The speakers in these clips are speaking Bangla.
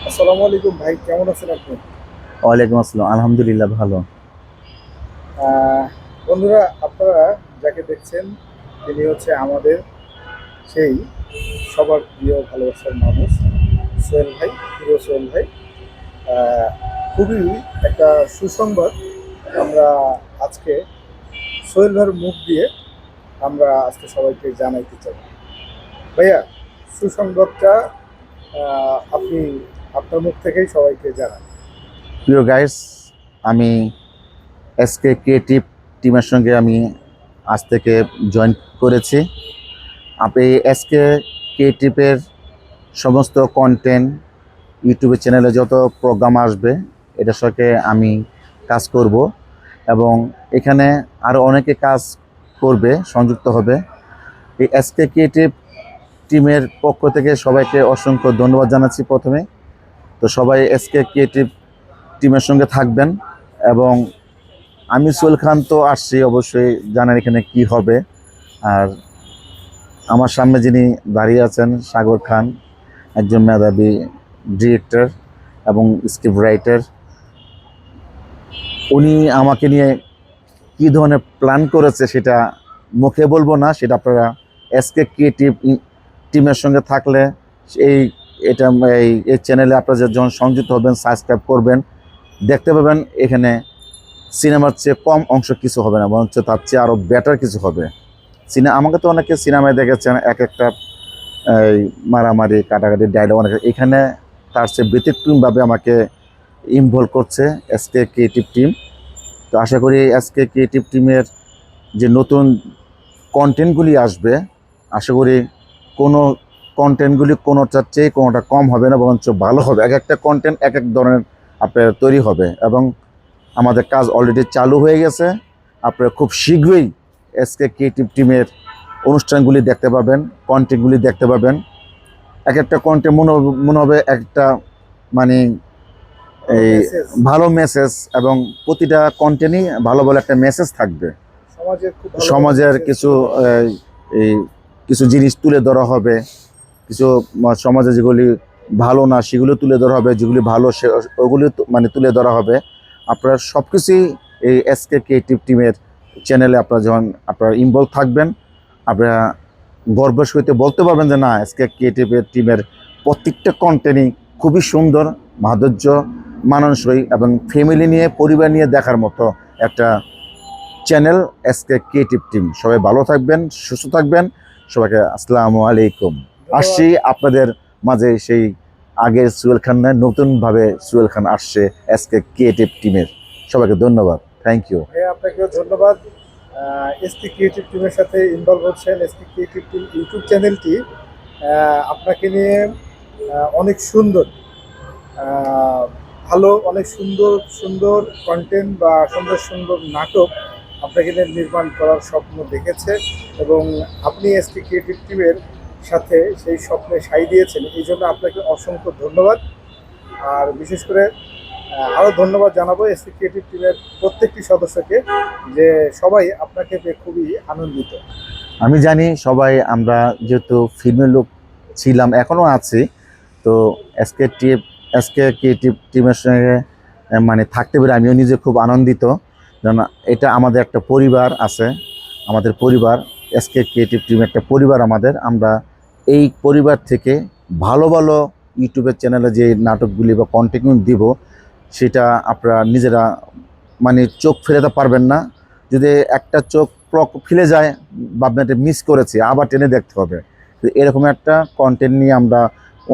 আসসালামু আলাইকুম ভাই, কেমন আছেন আপনি? ওয়ালাইকুম আসসালাম, আলহামদুলিল্লাহ ভালো। আহ, বন্ধুরা, আপনারা যাকে দেখছেন তিনি হচ্ছে আমাদের সেই সবার প্রিয় ভালোবাসার মানুষ সোহেল ভাই, প্রিয় সোহেল ভাই। আহ, খুবই একটা সুসংবাদ আমরা আজকে সোহেল ভাইয়ের মুখ দিয়ে আমরা আজকে সবাইকে জানাইতে চাই। ভাইয়া, সুসংবাদটা আপনি আপনার মুখ থেকেই সবাইকে জানান। প্রিয় গাইস, আমি এসকে ক্রিয়েটিভ টিমের সঙ্গে আমি আজ থেকে জয়েন করেছি। আপনি এসকে ক্রিয়েটিভের সমস্ত কন্টেন্ট ইউটিউবের চ্যানেলে যত প্রোগ্রাম আসবে এটার সঙ্গে আমি কাজ করব এবং এখানে আরও অনেকে কাজ করবে, সংযুক্ত হবে। এই এসকে ক্রিয়েটিভ টিমের পক্ষ থেকে সবাইকে অসংখ্য ধন্যবাদ জানাচ্ছি প্রথমে। তো সবাই এসকে ক্রিয়েটিভ টিমের সঙ্গে থাকবেন এবং আমি সোহেল খান তো আসছি, অবশ্যই জানেন এখানে কি হবে। আর আমার সামনে যিনি দাঁড়িয়ে আছেন সাগর খান, একজন মেধাবী ডিরেক্টর এবং স্ক্রিপ্ট রাইটার। উনি আমাকে নিয়ে কি ধরনের প্ল্যান করেছে সেটা মুখে বলবো না, সেটা আপনারা এসকে ক্রিয়েটিভ টিমের সঙ্গে থাকলে এই এটা এই চ্যানেলে আপনারা যখন সংযুক্ত হবেন, সাবস্ক্রাইব করবেন, দেখতে পাবেন এখানে সিনেমার চেয়ে কম অংশ কিছু হবে না, বরঞ্চ তার চেয়ে আরও বেটার কিছু হবে। আমাকে তো অনেকে সিনেমায় দেখেছেন এক একটা এই মারামারি কাটাকাটি ডায়লগ, অনেক এখানে তার চেয়ে ব্যতিক্রমভাবে আমাকে ইনভলভ করছে এসকে ক্রিয়েটিভ টিম। তো আশা করি এসকে ক্রিয়েটিভ টিমের যে নতুন কন্টেন্টগুলি আসবে, আশা করি কোনো কন্টেন্টগুলি কোনোটার চেয়ে কোনোটা কম হবে না, বরঞ্চ ভালো হবে। এক একটা কন্টেন্ট এক এক ধরনের আপনার তৈরি হবে এবং আমাদের কাজ অলরেডি চালু হয়ে গেছে। আপনারা খুব শীঘ্রই এসকে ক্রিয়েটিভ টিমের অনুষ্ঠানগুলি দেখতে পাবেন, কন্টেন্টগুলি দেখতে পাবেন। এক একটা কন্টেন্ট মনে হবে একটা মানে কোনো এই মেসেজ ভালো মেসেজ, এবং প্রতিটা কন্টেন্টই ভালো ভালো একটা মেসেজ থাকবে। সমাজের খুব ভালো ভালো সমাজের মেসেজ কিছু তুলে ধরবে। এই কিছু জিনিস তুলে ধরা হবে, কিছু সমাজে যেগুলি ভালো না সেগুলো তুলে ধরা হবে, যেগুলি ভালো ওগুলি মানে তুলে ধরা হবে। আপনারা সব কিছুই এই এসকে ক্রিয়েটিভ টিমের চ্যানেলে আপনারা যখন আপনারা ইনভলভ থাকবেন, আপনারা গর্বের সহিত বলতে পারবেন যে না, এসকে ক্রিয়েটিভের টিমের প্রত্যেকটা কন্টেন্টই খুবই সুন্দর, মাধুর্য, মানানসই এবং ফ্যামিলি নিয়ে, পরিবার নিয়ে দেখার মতো একটা চ্যানেল এসকে ক্রিয়েটিভ টিম। সবাই ভালো থাকবেন, সুস্থ থাকবেন। সবাইকে আসসালামু আলাইকুম। ধন্যবাদ। আসছি আপনাদের মাঝে সেই আগের সোহেল খান নয়, নতুনভাবে সোহেল খান আসছে এসকে ক্রিয়েটিভ টিমের। সবাইকে ধন্যবাদ, থ্যাংক ইউ। হ্যাঁ, আপনাকেও ধন্যবাদ। এসটি ক্রিয়েটিভ টিমের সাথে ইনভলভ হচ্ছেন। এসটি ক্রিয়েটিভ টিম ইউটিউব চ্যানেলটি আপনাকে নিয়ে অনেক সুন্দর, আহ, ভালো, অনেক সুন্দর সুন্দর কন্টেন্ট বা সুন্দর সুন্দর নাটক আপনাকে নিয়ে নির্মাণ করার স্বপ্ন দেখেছে এবং আপনি এসটি ক্রিয়েটিভ টিমের সাথে সেই স্বপ্নে সাই দিয়েছেন। এই জন্য আপনাকে অসংখ্য ধন্যবাদ। আর বিশেষ করে আরও ধন্যবাদ জানাবো এসসি ক্রিয়েটিভ টিমের প্রত্যেকটি সদস্যকে, যে সবাই আপনাকে পেয়ে খুবই আনন্দিত। আমি জানি সবাই আমরা যেহেতু ফিল্মের লোক ছিলাম, এখনও আছি, তো এসকে টিম এসকে ক্রিয়েটিভ টিমের সঙ্গে মানে থাকতে পেরে আমিও নিজে খুব আনন্দিত। যেন এটা আমাদের একটা পরিবার আছে, আমাদের পরিবার এসকে ক্রিয়েটিভ টিম একটা পরিবার আমাদের। আমরা এই পরিবার থেকে ভালো ভালো ইউটিউবের চ্যানেলে যে নাটকগুলি বা কন্টেন্ট দিব, সেটা আপনারা নিজেরা মানে চোখ ফেরাতে পারবেন না। যদি একটা চোখ ফেলে যায়, ভাবনা এটা মিস করেছি, আবার টেনে দেখতে হবে। তো এরকম একটা কন্টেন্ট নিয়ে আমরা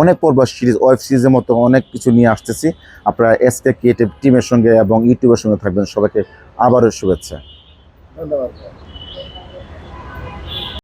অনেক পর্ব সিরিজ, ওয়েব সিরিজের মতো অনেক কিছু নিয়ে আসতেছি। আপনারা এসকে ক্রিয়েটিভ টিমের সঙ্গে এবং ইউটিউবের সঙ্গে থাকবেন। সবাইকে আবারও শুভেচ্ছা। ধন্যবাদ।